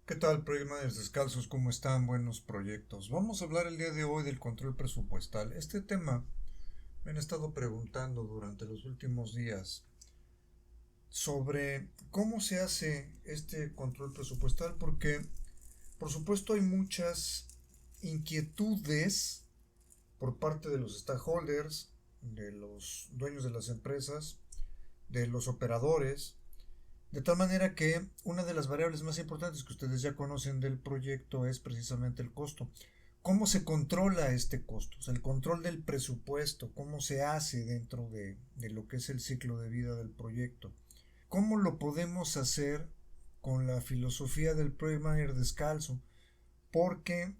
¿Qué tal, Project Managers Descalzos? ¿Cómo están? Buenos proyectos. Vamos a hablar el día de hoy del control presupuestal. Este tema me han estado preguntando durante los últimos días sobre cómo se hace este control presupuestal porque, por supuesto, hay muchas inquietudes por parte de los stakeholders, de los dueños de las empresas, de los operadores. De tal manera que una de las variables más importantes que ustedes ya conocen del proyecto es precisamente el costo. ¿Cómo se controla este costo? O sea, el control del presupuesto, cómo se hace dentro de lo que es el ciclo de vida del proyecto. ¿Cómo lo podemos hacer con la filosofía del Project Manager descalzo? Porque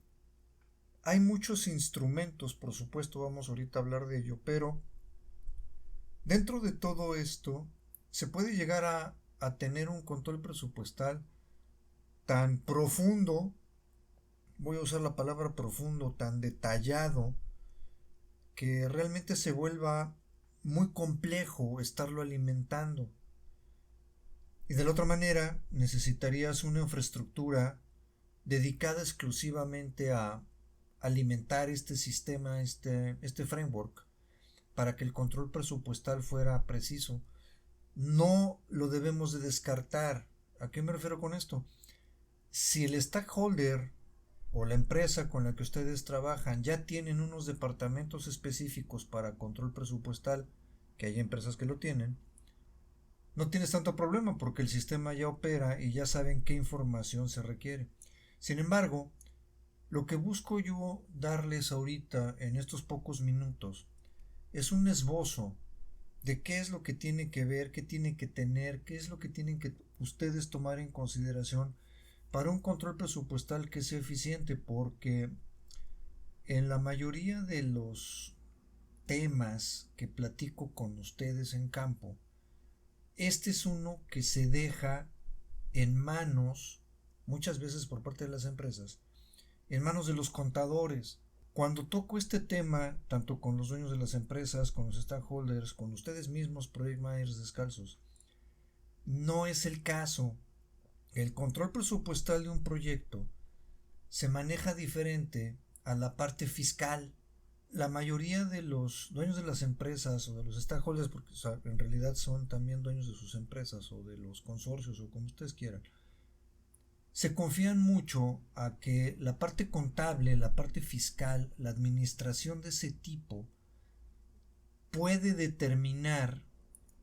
hay muchos instrumentos, por supuesto, vamos ahorita a hablar de ello, pero dentro de todo esto se puede llegar a tener un control presupuestal tan profundo, voy a usar la palabra profundo, tan detallado, que realmente se vuelva muy complejo estarlo alimentando. Y de la otra manera, necesitarías una infraestructura dedicada exclusivamente a alimentar este sistema, este framework, para que el control presupuestal fuera preciso. No lo debemos de descartar. ¿A qué me refiero con esto? Si el stakeholder o la empresa con la que ustedes trabajan ya tienen unos departamentos específicos para control presupuestal, que hay empresas que lo tienen, no tienes tanto problema porque el sistema ya opera y ya saben qué información se requiere. Sin embargo, lo que busco yo darles ahorita en estos pocos minutos es un esbozo de qué es lo que tiene que ver, qué tiene que tener, qué es lo que tienen que ustedes tomar en consideración para un control presupuestal que sea eficiente, porque en la mayoría de los temas que platico con ustedes en campo, este es uno que se deja en manos, muchas veces por parte de las empresas, en manos de los contadores. Cuando toco este tema, tanto con los dueños de las empresas, con los stakeholders, con ustedes mismos, Project Managers descalzos, no es el caso. El control presupuestal de un proyecto se maneja diferente a la parte fiscal. La mayoría de los dueños de las empresas o de los stakeholders, porque o sea, en realidad son también dueños de sus empresas o de los consorcios o como ustedes quieran, se confían mucho a que la parte contable, la parte fiscal, la administración de ese tipo puede determinar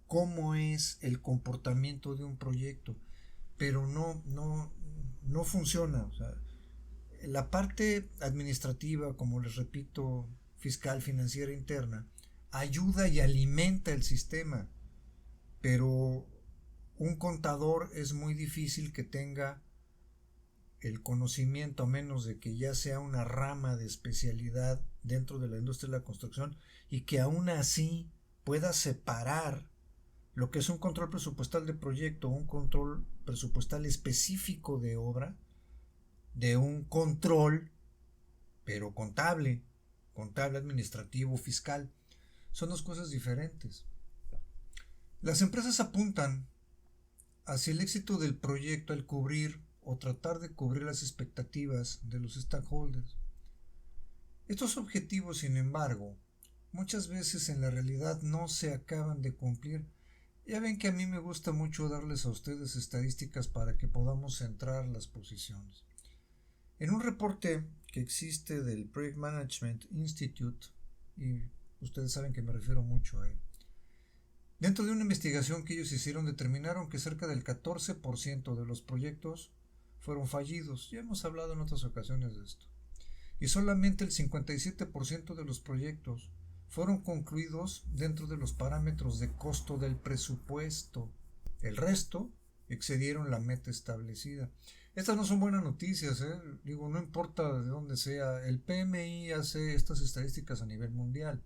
cómo es el comportamiento de un proyecto, pero no funciona. O sea, la parte administrativa, como les repito, fiscal, financiera interna, ayuda y alimenta el sistema, pero un contador es muy difícil que tenga el conocimiento, a menos de que ya sea una rama de especialidad dentro de la industria de la construcción y que aún así pueda separar lo que es un control presupuestal de proyecto, un control presupuestal específico de obra, de un control, pero contable, administrativo, fiscal. Son dos cosas diferentes. Las empresas apuntan hacia el éxito del proyecto al cubrir o tratar de cubrir las expectativas de los stakeholders. Estos objetivos, sin embargo, muchas veces en la realidad no se acaban de cumplir. Ya ven que a mí me gusta mucho darles a ustedes estadísticas para que podamos centrar las posiciones. En un reporte que existe del Project Management Institute, y ustedes saben que me refiero mucho a él, dentro de una investigación que ellos hicieron determinaron que cerca del 14% de los proyectos fueron fallidos. Ya hemos hablado en otras ocasiones de esto. Y solamente el 57% de los proyectos fueron concluidos dentro de los parámetros de costo del presupuesto. El resto excedieron la meta establecida. Estas no son buenas noticias, digo, no importa de dónde sea. El PMI hace estas estadísticas a nivel mundial.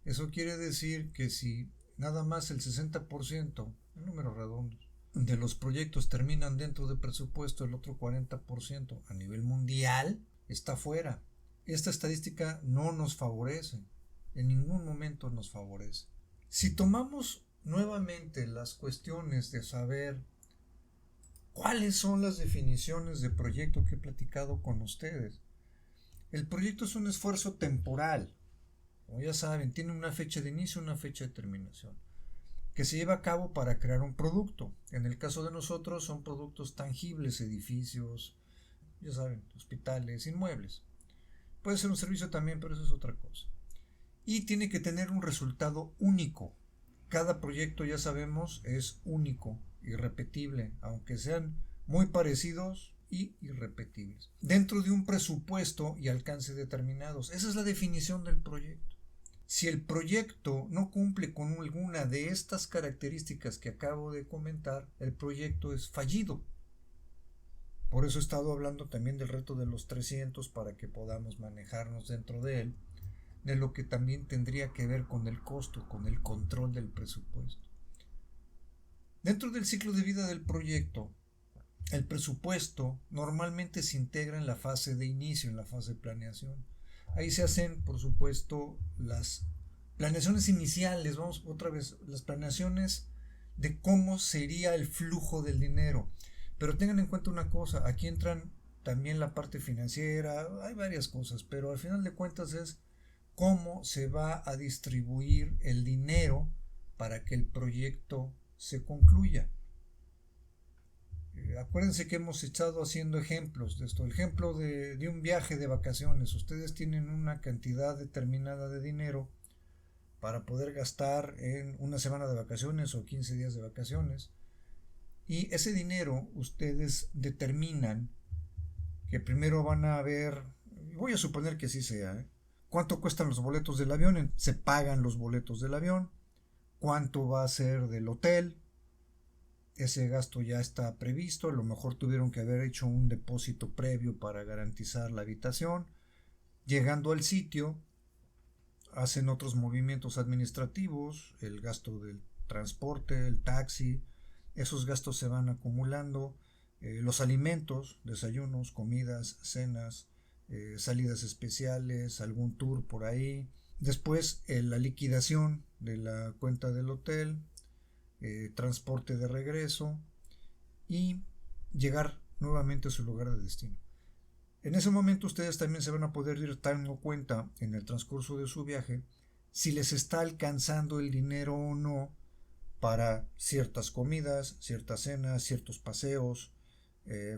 Eso quiere decir que si nada más el 60%, en números redondos, de los proyectos terminan dentro de presupuesto, el otro 40% a nivel mundial está fuera. Esta estadística no nos favorece, en ningún momento nos favorece. Si tomamos nuevamente las cuestiones de saber ¿Cuáles son las definiciones de proyecto que he platicado con ustedes? El proyecto es un esfuerzo temporal, como ya saben, tiene una fecha de inicio y una fecha de terminación, que se lleva a cabo para crear un producto. En el caso de nosotros son productos tangibles, edificios, ya saben, hospitales, inmuebles. Puede ser un servicio también, pero eso es otra cosa. Y tiene que tener un resultado único. Cada proyecto, ya sabemos, es único, irrepetible, aunque sean muy parecidos y irrepetibles. Dentro de un presupuesto y alcance determinados. Esa es la definición del proyecto. Si el proyecto no cumple con alguna de estas características que acabo de comentar, el proyecto es fallido. Por eso he estado hablando también del reto de los 300 para que podamos manejarnos dentro de él, de lo que también tendría que ver con el costo, con el control del presupuesto. Dentro del ciclo de vida del proyecto, el presupuesto normalmente se integra en la fase de inicio, en la fase de planeación. Ahí se hacen, por supuesto, las planeaciones iniciales, vamos otra vez, las planeaciones de cómo sería el flujo del dinero. Pero tengan en cuenta una cosa, aquí entran también la parte financiera, hay varias cosas, pero al final de cuentas es cómo se va a distribuir el dinero para que el proyecto se concluya. Acuérdense que hemos estado haciendo ejemplos de esto. El ejemplo de un viaje de vacaciones. Ustedes tienen una cantidad determinada de dinero para poder gastar en una semana de vacaciones o 15 días de vacaciones. Y ese dinero ustedes determinan que primero van a ver, voy a suponer que así sea, ¿cuánto cuestan los boletos del avión? Se pagan los boletos del avión. ¿Cuánto va a ser del hotel? Ese gasto ya está previsto, a lo mejor tuvieron que haber hecho un depósito previo para garantizar la habitación. Llegando al sitio, hacen otros movimientos administrativos, el gasto del transporte, el taxi, esos gastos se van acumulando, los alimentos, desayunos, comidas, cenas, salidas especiales, algún tour por ahí. Después la liquidación de la cuenta del hotel, transporte de regreso y llegar nuevamente a su lugar de destino. En ese momento ustedes también se van a poder ir dando cuenta en el transcurso de su viaje si les está alcanzando el dinero o no para ciertas comidas, ciertas cenas, ciertos paseos,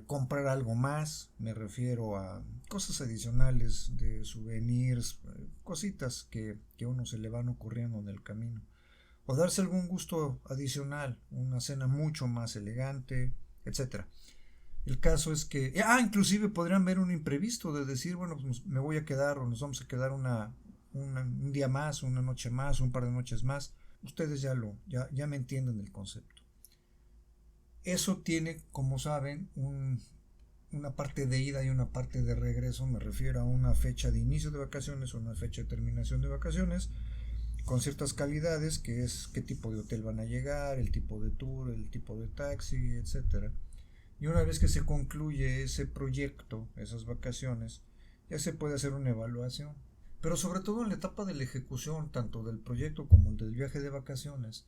comprar algo más, me refiero a cosas adicionales de souvenirs, cositas que a uno se le van ocurriendo en el camino. O darse algún gusto adicional, una cena mucho más elegante, etc. El caso es que, inclusive podrían ver un imprevisto de decir, bueno, pues me voy a quedar o nos vamos a quedar un día más, una noche más, un par de noches más. Ustedes ya me entienden el concepto. Eso tiene, como saben, una parte de ida y una parte de regreso, me refiero a una fecha de inicio de vacaciones o una fecha de terminación de vacaciones, con ciertas calidades, que es qué tipo de hotel van a llegar, el tipo de tour, el tipo de taxi, etc. Y una vez que se concluye ese proyecto, esas vacaciones, ya se puede hacer una evaluación. Pero sobre todo en la etapa de la ejecución, tanto del proyecto como del viaje de vacaciones,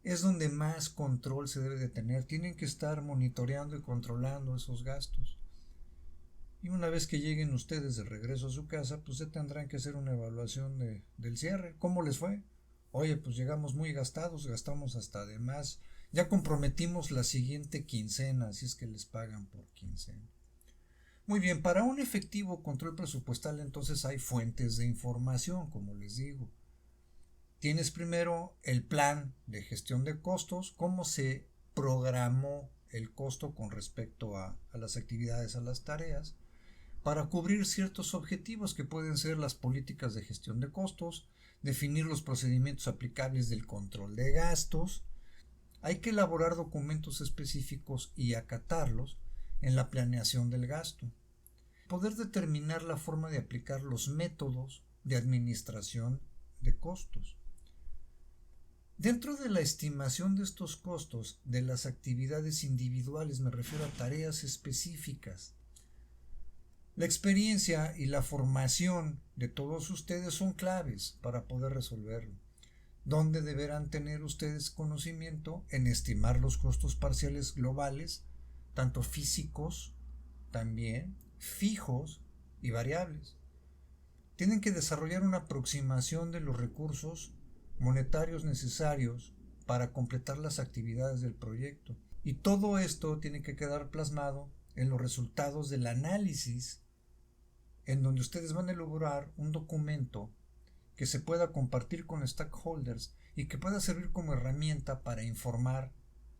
es donde más control se debe de tener. Tienen que estar monitoreando y controlando esos gastos. Y una vez que lleguen ustedes de regreso a su casa, pues ya tendrán que hacer una evaluación del cierre. ¿Cómo les fue? Oye, pues llegamos muy gastados, gastamos hasta de más. Ya comprometimos la siguiente quincena, si es que les pagan por quincena. Muy bien, para un efectivo control presupuestal entonces hay fuentes de información, como les digo. Tienes primero el plan de gestión de costos, cómo se programó el costo con respecto a las actividades, a las tareas, para cubrir ciertos objetivos que pueden ser las políticas de gestión de costos, definir los procedimientos aplicables del control de gastos. Hay que elaborar documentos específicos y acatarlos en la planeación del gasto. Poder determinar la forma de aplicar los métodos de administración de costos. Dentro de la estimación de estos costos de las actividades individuales, me refiero a tareas específicas. La experiencia y la formación de todos ustedes son claves para poder resolverlo. ¿Dónde deberán tener ustedes conocimiento en estimar los costos parciales globales tanto físicos, también fijos y variables. Tienen que desarrollar una aproximación de los recursos monetarios necesarios para completar las actividades del proyecto. Y todo esto tiene que quedar plasmado en los resultados del análisis, en donde ustedes van a elaborar un documento que se pueda compartir con stakeholders y que pueda servir como herramienta para informar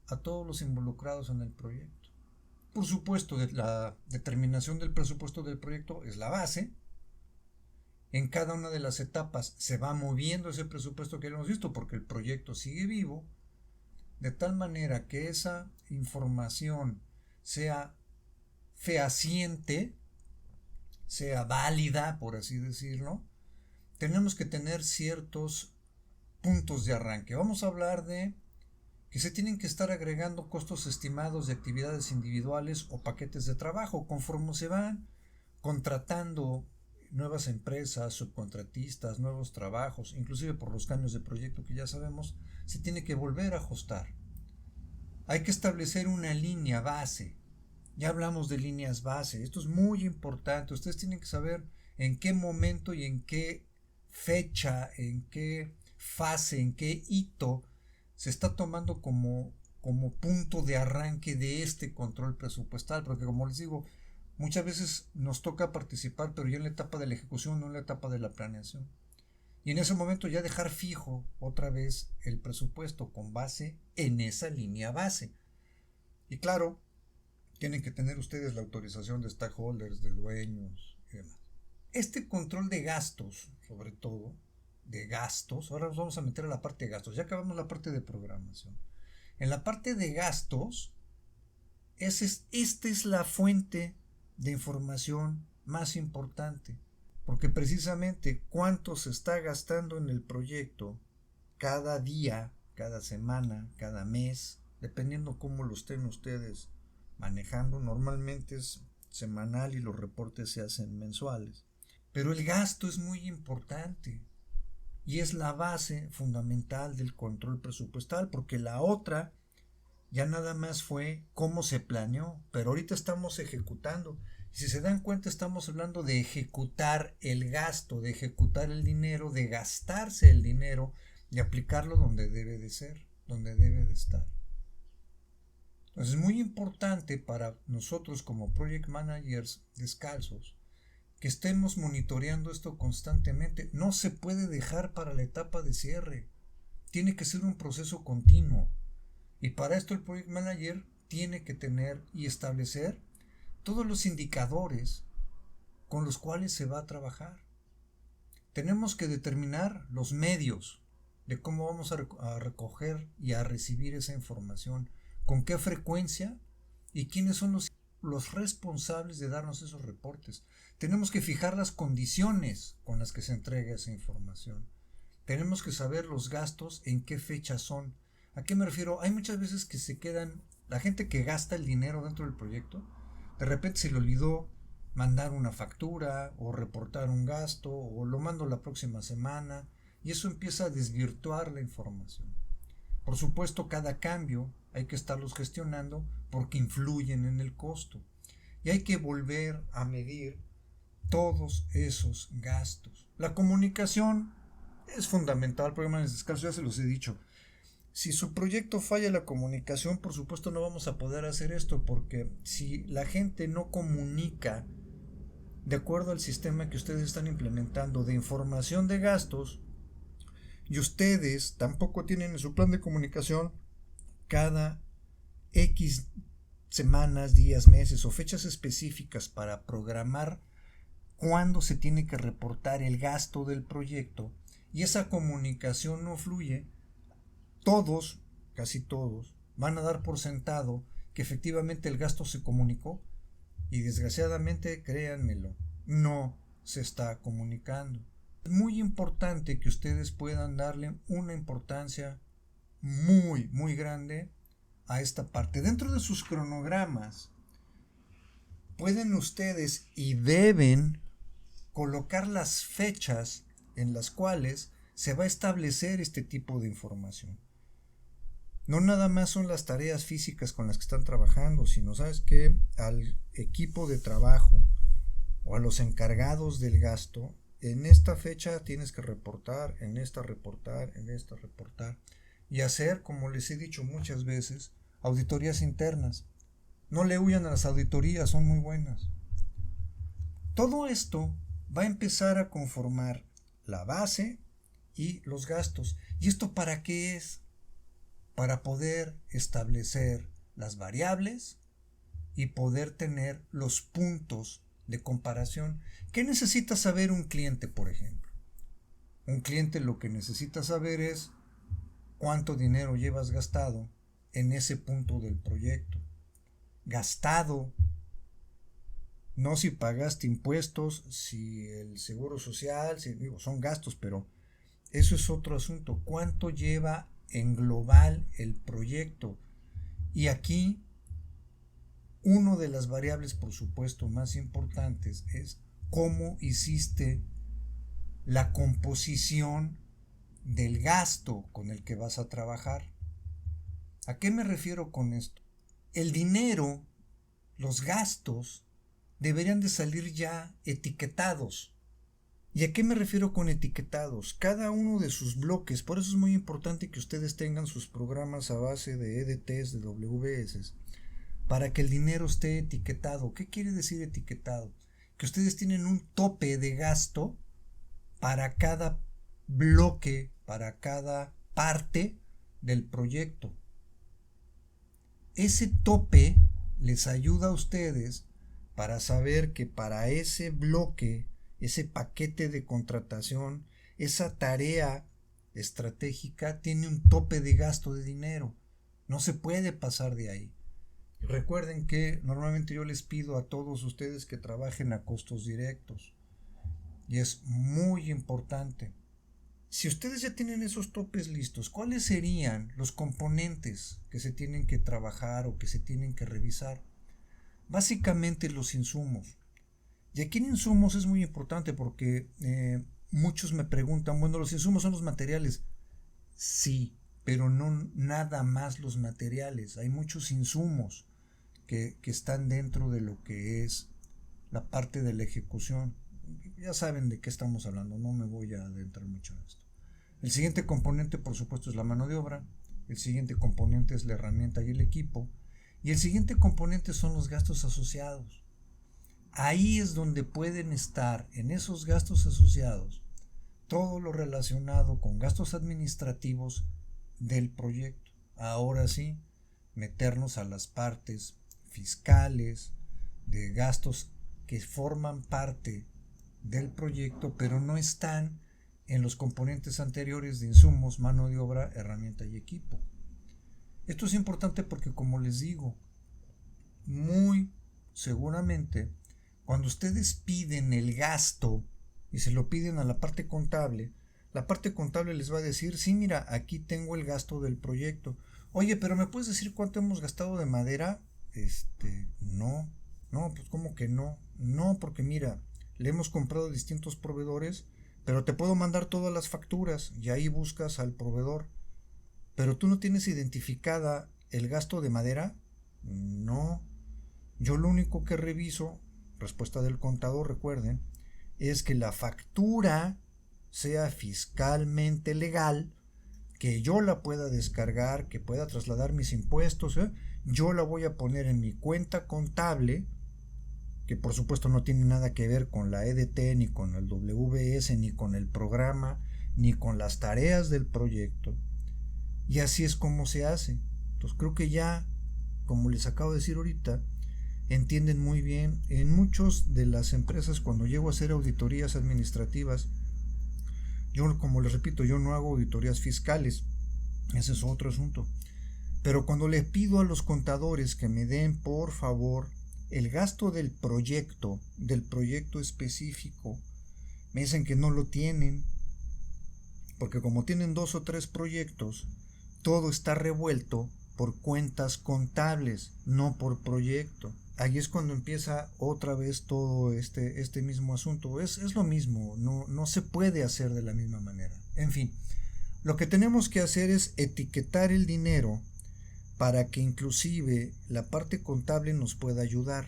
a todos los involucrados en el proyecto. Por supuesto, la determinación del presupuesto del proyecto es la base. En cada una de las etapas se va moviendo ese presupuesto que hemos visto porque el proyecto sigue vivo, de tal manera que esa información sea fehaciente, sea válida, por así decirlo. Tenemos que tener ciertos puntos de arranque. Vamos a hablar de que se tienen que estar agregando costos estimados de actividades individuales o paquetes de trabajo conforme se van contratando nuevas empresas, subcontratistas, nuevos trabajos, inclusive por los cambios de proyecto que ya sabemos, se tiene que volver a ajustar. Hay que establecer una línea base. Ya hablamos de líneas base. Esto es muy importante. Ustedes tienen que saber en qué momento y en qué fecha, en qué fase, en qué hito se está tomando como punto de arranque de este control presupuestal, porque como les digo, muchas veces nos toca participar, pero ya en la etapa de la ejecución, no en la etapa de la planeación. Y en ese momento ya dejar fijo otra vez el presupuesto con base en esa línea base. Y claro, tienen que tener ustedes la autorización de stakeholders, de dueños y demás. Este control de gastos, sobre todo, de gastos, ahora nos vamos a meter a la parte de gastos, ya acabamos la parte de programación. En la parte de gastos, esta es la fuente de información más importante, porque precisamente cuánto se está gastando en el proyecto cada día, cada semana, cada mes, dependiendo cómo lo estén ustedes manejando. Normalmente es semanal y los reportes se hacen mensuales. Pero el gasto es muy importante y es la base fundamental del control presupuestal, porque la otra ya nada más fue cómo se planeó, pero ahorita estamos ejecutando. Y si se dan cuenta, estamos hablando de ejecutar el gasto, de ejecutar el dinero, de gastarse el dinero y aplicarlo donde debe de ser, donde debe de estar. Entonces es muy importante para nosotros como project managers descalzos que estemos monitoreando esto constantemente. No se puede dejar para la etapa de cierre. Tiene que ser un proceso continuo. Y para esto el project manager tiene que tener y establecer todos los indicadores con los cuales se va a trabajar. Tenemos que determinar los medios de cómo vamos a recoger y a recibir esa información, con qué frecuencia y quiénes son los responsables de darnos esos reportes. Tenemos que fijar las condiciones con las que se entrega esa información. Tenemos que saber los gastos, en qué fecha son. ¿A qué me refiero? Hay muchas veces que se quedan, la gente que gasta el dinero dentro del proyecto, de repente se le olvidó mandar una factura o reportar un gasto o lo mando la próxima semana y eso empieza a desvirtuar la información. Por supuesto, cada cambio hay que estarlos gestionando porque influyen en el costo y hay que volver a medir todos esos gastos. La comunicación es fundamental, programas descalzos, ya se los he dicho. Si su proyecto falla la comunicación, por supuesto no vamos a poder hacer esto, porque si la gente no comunica de acuerdo al sistema que ustedes están implementando de información de gastos, y ustedes tampoco tienen en su plan de comunicación cada X semanas, días, meses o fechas específicas para programar cuándo se tiene que reportar el gasto del proyecto, y esa comunicación no fluye, todos, casi todos, van a dar por sentado que efectivamente el gasto se comunicó y desgraciadamente, créanmelo, no se está comunicando. Es muy importante que ustedes puedan darle una importancia muy, muy grande a esta parte. Dentro de sus cronogramas pueden ustedes y deben colocar las fechas en las cuales se va a establecer este tipo de información. no nada más son las tareas físicas con las que están trabajando, sino, ¿sabes qué? Al equipo de trabajo o a los encargados del gasto, en esta fecha tienes que reportar, en esta reportar, en esta reportar, y hacer, como les he dicho muchas veces, auditorías internas. No le huyan a las auditorías, son muy buenas. Todo esto va a empezar a conformar la base y los gastos. ¿Y esto para qué es? Para poder establecer las variables y poder tener los puntos de comparación. ¿Qué necesita saber un cliente, por ejemplo? Un cliente lo que necesita saber es cuánto dinero llevas gastado en ese punto del proyecto. Gastado, no si pagaste impuestos, si el seguro social, son gastos, pero eso es otro asunto. ¿Cuánto lleva en global el proyecto? Y aquí, una de las variables, por supuesto, más importantes es cómo hiciste la composición del gasto con el que vas a trabajar. ¿A qué me refiero con esto? El dinero, los gastos, deberían de salir ya etiquetados. ¿Y a qué me refiero con etiquetados? Cada uno de sus bloques, por eso es muy importante que ustedes tengan sus programas a base de EDTs, de WS, para que el dinero esté etiquetado. ¿Qué quiere decir etiquetado? Que ustedes tienen un tope de gasto para cada bloque, para cada parte del proyecto. Ese tope les ayuda a ustedes para saber que para ese bloque, ese paquete de contratación, esa tarea estratégica tiene un tope de gasto de dinero. No se puede pasar de ahí. Recuerden que normalmente yo les pido a todos ustedes que trabajen a costos directos. Y es muy importante. Si ustedes ya tienen esos topes listos, ¿cuáles serían los componentes que se tienen que trabajar o que se tienen que revisar? Básicamente los insumos. Y aquí en insumos es muy importante porque muchos me preguntan, bueno, los insumos son los materiales. Sí, pero no nada más los materiales. Hay muchos insumos que están dentro de lo que es la parte de la ejecución. Ya saben de qué estamos hablando, no me voy a adentrar mucho en esto. El siguiente componente, por supuesto, es la mano de obra. El siguiente componente es la herramienta y el equipo. Y el siguiente componente son los gastos asociados. Ahí es donde pueden estar, en esos gastos asociados, todo lo relacionado con gastos administrativos del proyecto. Ahora sí, meternos a las partes fiscales, de gastos que forman parte del proyecto, pero no están en los componentes anteriores de insumos, mano de obra, herramienta y equipo. Esto es importante porque, como les digo, muy seguramente cuando ustedes piden el gasto y se lo piden a la parte contable les va a decir, sí, mira, aquí tengo el gasto del proyecto. Oye, pero ¿me puedes decir cuánto hemos gastado de madera? No, pues ¿cómo que no? No, porque mira, le hemos comprado a distintos proveedores, pero te puedo mandar todas las facturas y ahí buscas al proveedor. Pero tú no tienes identificada el gasto de madera. No, yo lo único que reviso, respuesta del contador, recuerden, es que la factura sea fiscalmente legal, que yo la pueda descargar, que pueda trasladar mis impuestos, yo la voy a poner en mi cuenta contable, que por supuesto no tiene nada que ver con la EDT, ni con el WS, ni con el programa, ni con las tareas del proyecto. Y así es como se hace. Entonces creo que ya, como les acabo de decir ahorita, entienden muy bien. En muchas de las empresas, cuando llego a hacer auditorías administrativas, yo, como les repito, yo no hago auditorías fiscales, ese es otro asunto. Pero cuando les pido a los contadores que me den, por favor, el gasto del proyecto específico, me dicen que no lo tienen, porque como tienen 2 o 3 proyectos, todo está revuelto por cuentas contables, no por proyecto. Ahí es cuando empieza otra vez todo este mismo asunto. Es lo mismo, no se puede hacer de la misma manera. En fin, lo que tenemos que hacer es etiquetar el dinero para que inclusive la parte contable nos pueda ayudar.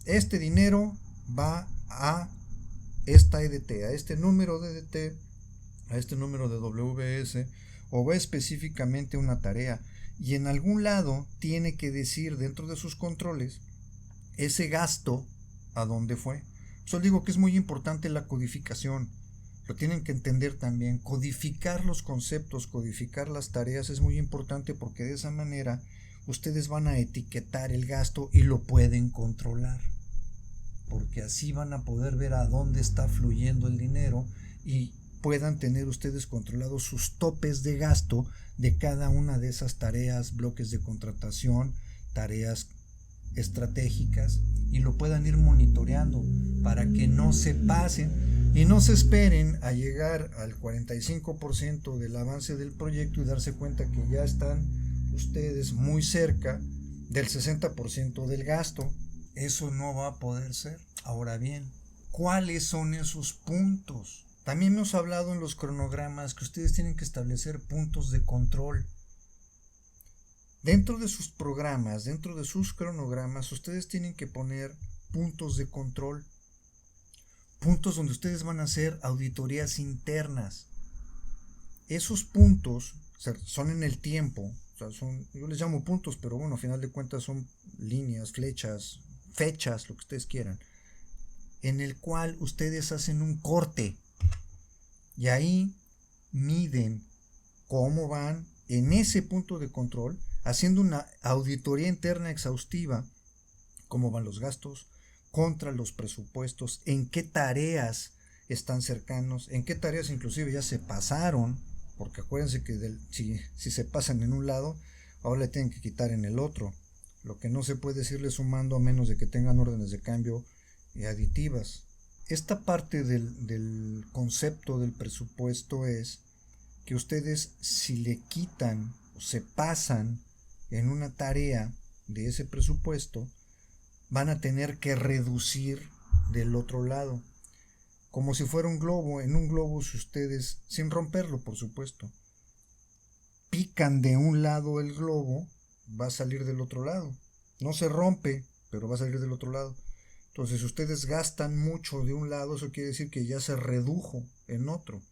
Este dinero va a esta EDT, a este número de EDT, a este número de WBS, o va específicamente a una tarea, y en algún lado tiene que decir dentro de sus controles ese gasto a dónde fue. Yo digo que es muy importante la codificación. Lo tienen que entender también. Codificar los conceptos, codificar las tareas es muy importante, porque de esa manera ustedes van a etiquetar el gasto y lo pueden controlar, porque así van a poder ver a dónde está fluyendo el dinero y puedan tener ustedes controlados sus topes de gasto de cada una de esas tareas, bloques de contratación, tareas estratégicas, y lo puedan ir monitoreando para que no se pasen y no se esperen a llegar al 45% del avance del proyecto y darse cuenta que ya están ustedes muy cerca del 60% del gasto. Eso no va a poder ser. Ahora bien, ¿cuáles son esos puntos? También hemos hablado en los cronogramas que ustedes tienen que establecer puntos de control. Dentro de sus programas, dentro de sus cronogramas, ustedes tienen que poner puntos de control. Puntos donde ustedes van a hacer auditorías internas. Esos puntos son en el tiempo. Yo les llamo puntos, pero bueno, a final de cuentas son líneas, flechas, fechas, lo que ustedes quieran, en el cual ustedes hacen un corte y ahí miden cómo van en ese punto de control, haciendo una auditoría interna exhaustiva, cómo van los gastos contra los presupuestos, en qué tareas están cercanos, en qué tareas inclusive ya se pasaron, porque acuérdense que si se pasan en un lado, ahora le tienen que quitar en el otro. Lo que no se puede es irle sumando a menos de que tengan órdenes de cambio aditivas. Esta parte del concepto del presupuesto es que ustedes, si le quitan o se pasan en una tarea de ese presupuesto, van a tener que reducir del otro lado, como si fuera un globo. En un globo, si ustedes, sin romperlo por supuesto, pican de un lado el globo, va a salir del otro lado. No se rompe, pero va a salir del otro lado. Entonces, si ustedes gastan mucho de un lado, eso quiere decir que ya se redujo en otro.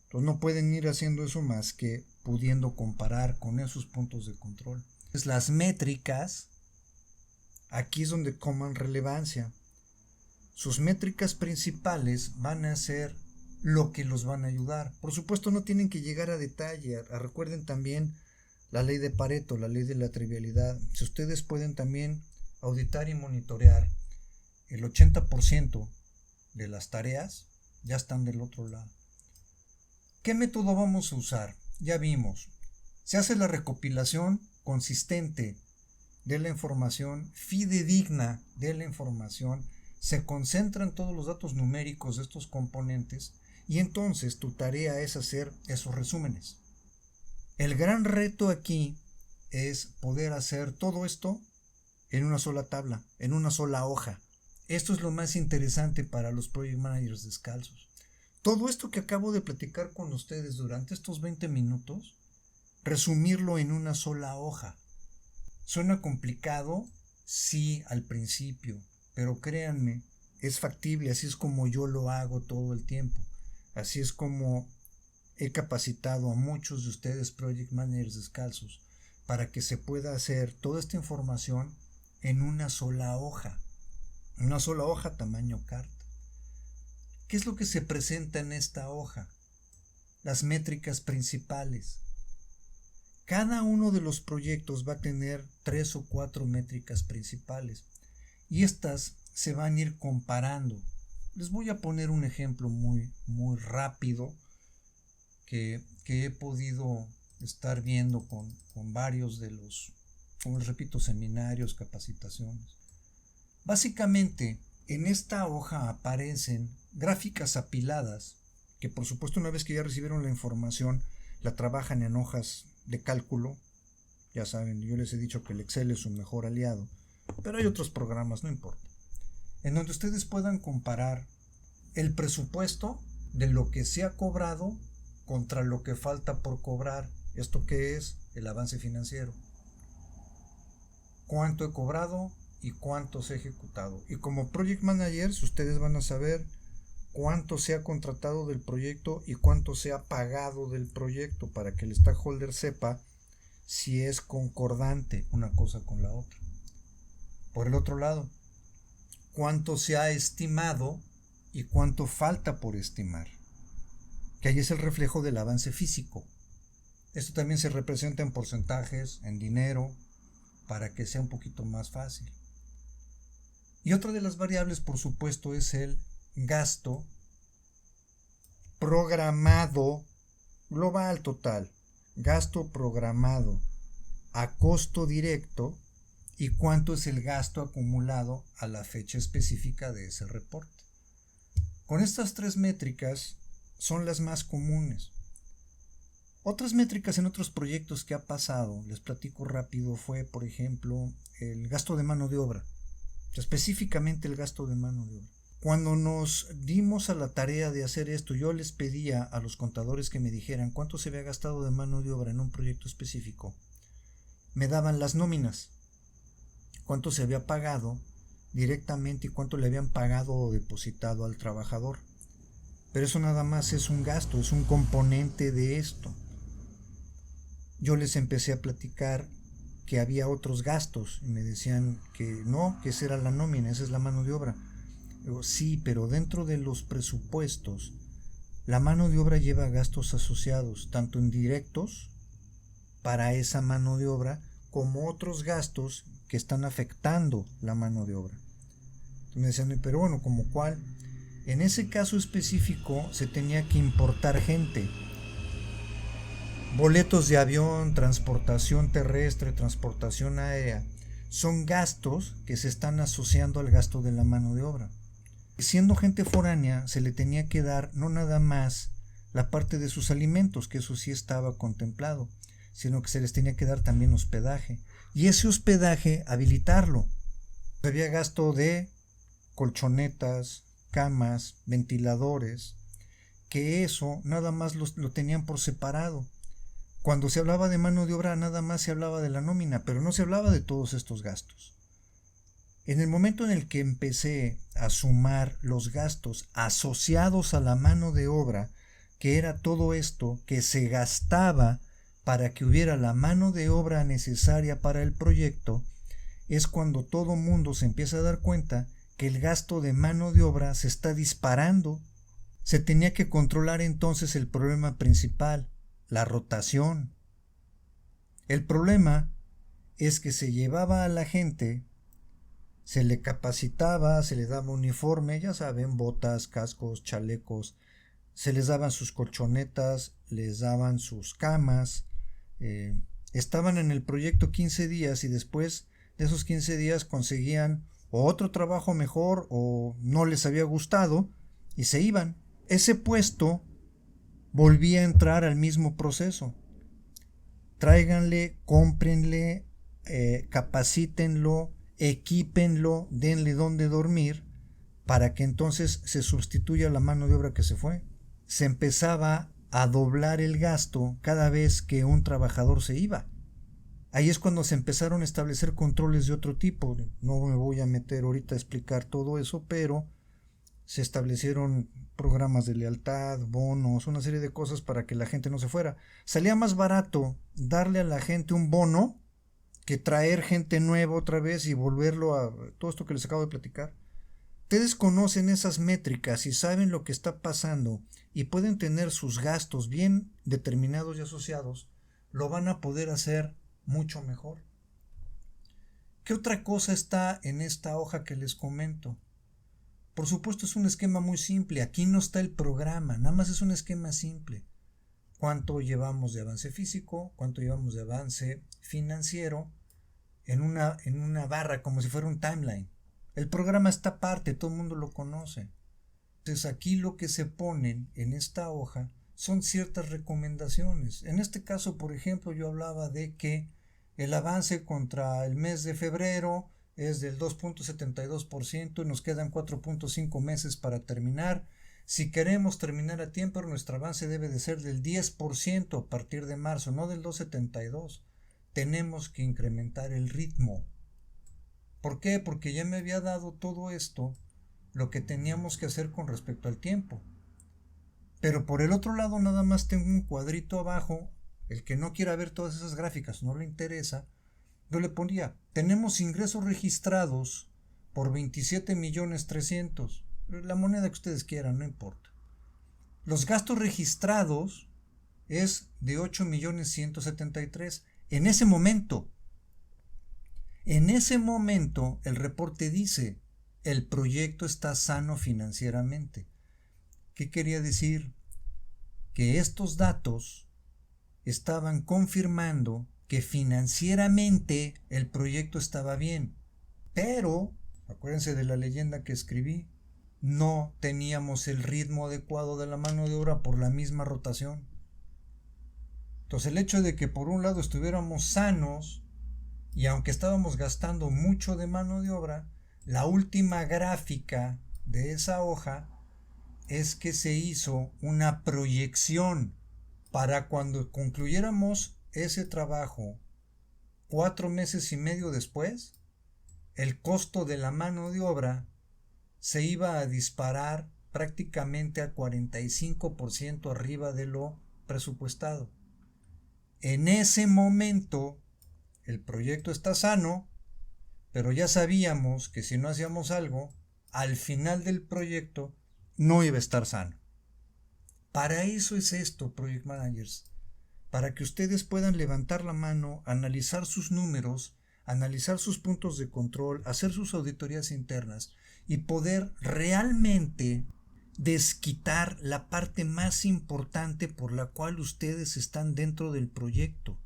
Entonces, no pueden ir haciendo eso más que pudiendo comparar con esos puntos de control. Entonces, las métricas, aquí es donde toman relevancia. Sus métricas principales van a ser lo que los van a ayudar. Por supuesto, no tienen que llegar a detalle. Recuerden también la ley de Pareto, la ley de la trivialidad. Si ustedes pueden también auditar y monitorear el 80% de las tareas, ya están del otro lado. ¿Qué método vamos a usar? Ya vimos. Se hace la recopilación consistente de la información, fidedigna de la información, se concentran todos los datos numéricos de estos componentes y entonces tu tarea es hacer esos resúmenes. El gran reto aquí es poder hacer todo esto en una sola tabla, en una sola hoja. Esto es lo más interesante para los project managers descalzos. Todo esto que acabo de platicar con ustedes durante estos 20 minutos, resumirlo en una sola hoja. Suena complicado, sí, al principio, pero créanme, es factible. Así es como yo lo hago todo el tiempo. Así es como he capacitado a muchos de ustedes project managers descalzos para que se pueda hacer toda esta información en una sola hoja tamaño carta. ¿Qué es lo que se presenta en esta hoja? Las métricas principales. Cada uno de los proyectos va a tener 3 o 4 métricas principales y estas se van a ir comparando. Les voy a poner un ejemplo muy rápido que he podido estar viendo con varios de los, como les repito, seminarios, capacitaciones. Básicamente, en esta hoja aparecen gráficas apiladas, que por supuesto una vez que ya recibieron la información, la trabajan en hojas de cálculo. Ya saben, yo les he dicho que el Excel es su mejor aliado, pero hay otros programas, no importa, en donde ustedes puedan comparar el presupuesto de lo que se ha cobrado contra lo que falta por cobrar. ¿Esto qué es? El avance financiero. cuánto he cobrado y cuánto se ha ejecutado. Y como project managers, ustedes van a saber cuánto se ha contratado del proyecto y cuánto se ha pagado del proyecto, para que el stakeholder sepa si es concordante una cosa con la otra. Por el otro lado, cuánto se ha estimado y cuánto falta por estimar, que ahí es el reflejo del avance físico. Esto también se representa en porcentajes, en dinero, para que sea un poquito más fácil. Y otra de las variables, por supuesto, es el gasto programado global total, gasto programado a costo directo, y cuánto es el gasto acumulado a la fecha específica de ese reporte. Con estas tres métricas son las más comunes. Otras métricas en otros proyectos que ha pasado, les platico rápido, fue por ejemplo el gasto de mano de obra, específicamente el gasto de mano de obra. Cuando nos dimos a la tarea de hacer esto, yo les pedía a los contadores que me dijeran cuánto se había gastado de mano de obra en un proyecto específico. Me daban las nóminas, cuánto se había pagado directamente y cuánto le habían pagado o depositado al trabajador. Pero eso nada más es un gasto, es un componente de esto. Yo les empecé a platicar que había otros gastos y me decían que no, que esa era la nómina, esa es la mano de obra. Digo, sí, pero dentro de los presupuestos, la mano de obra lleva gastos asociados, tanto indirectos para esa mano de obra, como otros gastos que están afectando la mano de obra. Entonces me decían, pero bueno, ¿como cuál? En ese caso específico se tenía que importar gente. Boletos de avión, transportación terrestre, transportación aérea, son gastos que se están asociando al gasto de la mano de obra. Siendo gente foránea, se le tenía que dar no nada más la parte de sus alimentos, que eso sí estaba contemplado, sino que se les tenía que dar también hospedaje. Y ese hospedaje, habilitarlo. Había gasto de colchonetas, camas, ventiladores, que eso nada más lo tenían por separado. Cuando se hablaba de mano de obra, nada más se hablaba de la nómina, pero no se hablaba de todos estos gastos. En el momento en el que empecé a sumar los gastos asociados a la mano de obra, que era todo esto que se gastaba para que hubiera la mano de obra necesaria para el proyecto, es cuando todo mundo se empieza a dar cuenta que el gasto de mano de obra se está disparando. Se tenía que controlar entonces el problema principal, la rotación. El problema es que se llevaba a la gente, se le capacitaba, se le daba uniforme, ya saben, botas, cascos, chalecos, se les daban sus colchonetas, les daban sus camas, estaban en el proyecto 15 días y después de esos 15 días conseguían o otro trabajo mejor o no les había gustado y se iban. Ese puesto volvía a entrar al mismo proceso. Tráiganle, cómprenle, capacítenlo, equípenlo, denle donde dormir, para que entonces se sustituya la mano de obra que se fue. Se empezaba a doblar el gasto cada vez que un trabajador se iba. Ahí es cuando se empezaron a establecer controles de otro tipo. No me voy a meter ahorita a explicar todo eso, pero se establecieron programas de lealtad, bonos, una serie de cosas para que la gente no se fuera. Salía más barato darle a la gente un bono que traer gente nueva otra vez y volverlo a todo esto que les acabo de platicar. Ustedes conocen esas métricas y saben lo que está pasando y pueden tener sus gastos bien determinados y asociados, lo van a poder hacer mucho mejor. ¿Qué otra cosa está en esta hoja que les comento? Por supuesto es un esquema muy simple, aquí no está el programa, nada más es un esquema simple. ¿Cuánto llevamos de avance físico? ¿Cuánto llevamos de avance financiero? En una barra, como si fuera un timeline. El programa está aparte, todo el mundo lo conoce. Entonces aquí lo que se ponen en esta hoja son ciertas recomendaciones. En este caso, por ejemplo, yo hablaba de que el avance contra el mes de febrero es del 2.72% y nos quedan 4.5 meses para terminar. Si queremos terminar a tiempo, nuestro avance debe de ser del 10% a partir de marzo, no del 2.72%. Tenemos que incrementar el ritmo. ¿Por qué? Porque ya me había dado todo esto, lo que teníamos que hacer con respecto al tiempo. Pero por el otro lado nada más tengo un cuadrito abajo, el que no quiera ver todas esas gráficas, no le interesa, yo le ponía, tenemos ingresos registrados por 27.300.000, la moneda que ustedes quieran, no importa. Los gastos registrados es de 8.173.000. En ese momento el reporte dice, el proyecto está sano financieramente. ¿Qué quería decir? Que estos datos estaban confirmando que financieramente el proyecto estaba bien. Pero, acuérdense de la leyenda que escribí, no teníamos el ritmo adecuado de la mano de obra por la misma rotación. Entonces el hecho de que por un lado estuviéramos sanos y aunque estábamos gastando mucho de mano de obra, la última gráfica de esa hoja es que se hizo una proyección para cuando concluyéramos ese trabajo 4 meses y medio después, el costo de la mano de obra se iba a disparar prácticamente a 45% arriba de lo presupuestado. En ese momento el proyecto está sano, pero ya sabíamos que si no hacíamos algo, al final del proyecto no iba a estar sano. Para eso es esto, Project Managers, para que ustedes puedan levantar la mano, analizar sus números, analizar sus puntos de control, hacer sus auditorías internas y poder realmente desquitar la parte más importante por la cual ustedes están dentro del proyecto.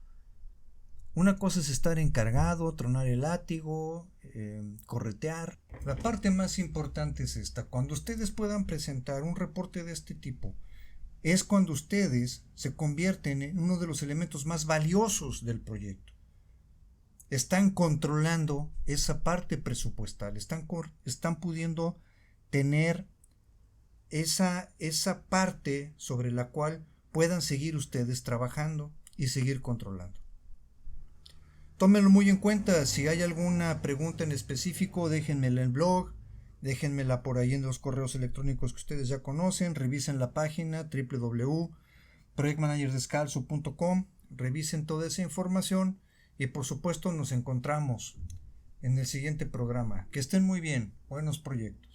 Una cosa es estar encargado, tronar el látigo, corretear. La parte más importante es esta. Cuando ustedes puedan presentar un reporte de este tipo, es cuando ustedes se convierten en uno de los elementos más valiosos del proyecto. Están controlando esa parte presupuestal, están pudiendo tener esa parte sobre la cual puedan seguir ustedes trabajando y seguir controlando. Tómenlo muy en cuenta. Si hay alguna pregunta en específico, déjenmela en el blog, déjenmela por ahí en los correos electrónicos que ustedes ya conocen, revisen la página www.projectmanagersdescalzo.com, revisen toda esa información y por supuesto nos encontramos en el siguiente programa. Que estén muy bien, buenos proyectos.